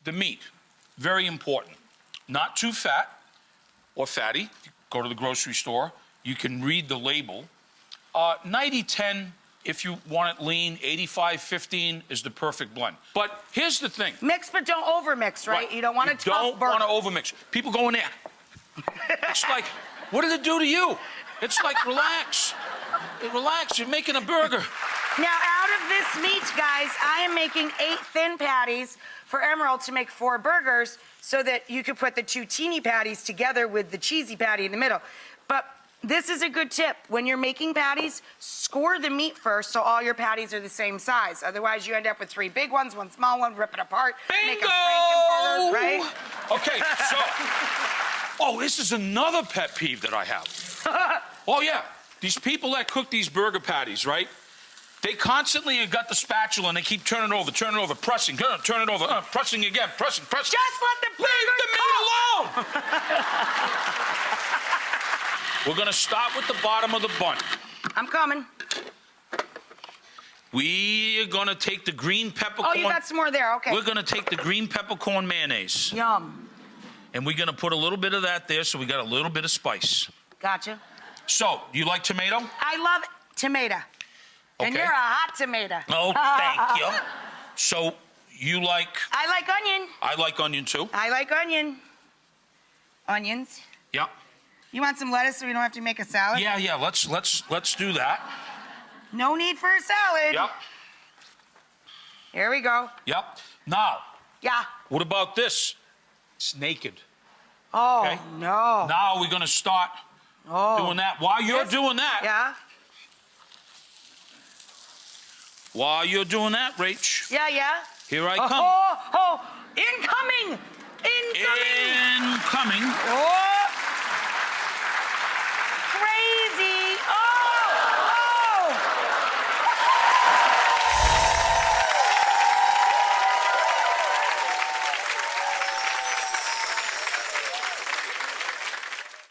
the meat, very important. Not too fat or fatty. Go to the grocery store. You can read the label. 90-10 if you want it lean. 85-15 is the perfect blend. But here's the thing. Mix, but don't overmix, right? You don't want a tough burger. You don't want to overmix. People go in there. It's like, what did it do to you? It's like, relax. Relax, you're making a burger. Now, out of this meat, guys, I am making 8 thin patties for Emeril to make 4 burgers so that you could put the 2 teeny patties together with the cheesy patty in the middle. But this is a good tip. When you're making patties, score the meat first so all your patties are the same size. Otherwise, you end up with 3 big ones, 1 small one, rip it apart, make a Frankenburger, right? Okay, so, this is another pet peeve that I have. Oh, yeah, these people that cook these burger patties, right? They constantly have got the spatula and they keep turning over, pressing, turn it over, pressing again, pressing. Just let the burger Leave the meat alone! We're gonna start with the bottom of the bun. I'm coming. We are gonna take the green peppercorn. Oh, you got some more there, okay. We're gonna take the green peppercorn mayonnaise. Yum. And we're gonna put a little bit of that there so we got a little bit of spice. Gotcha. So, you like tomato? I love tomato. Okay. And you're a hot tomato. Oh, thank you. So, you like... I like onion. I like onion, too. I like onion. Onions. Yep. You want some lettuce so we don't have to make a salad? Yeah, let's do that. No need for a salad. Yep. Here we go. Yep. Now, Yeah. what about this? It's naked. Oh, Okay. no. Now we're gonna start doing that. While you're doing that, Yeah? while you're doing that, Rach, Yeah. here I Oh, come. incoming! Incoming! Incoming. Oh!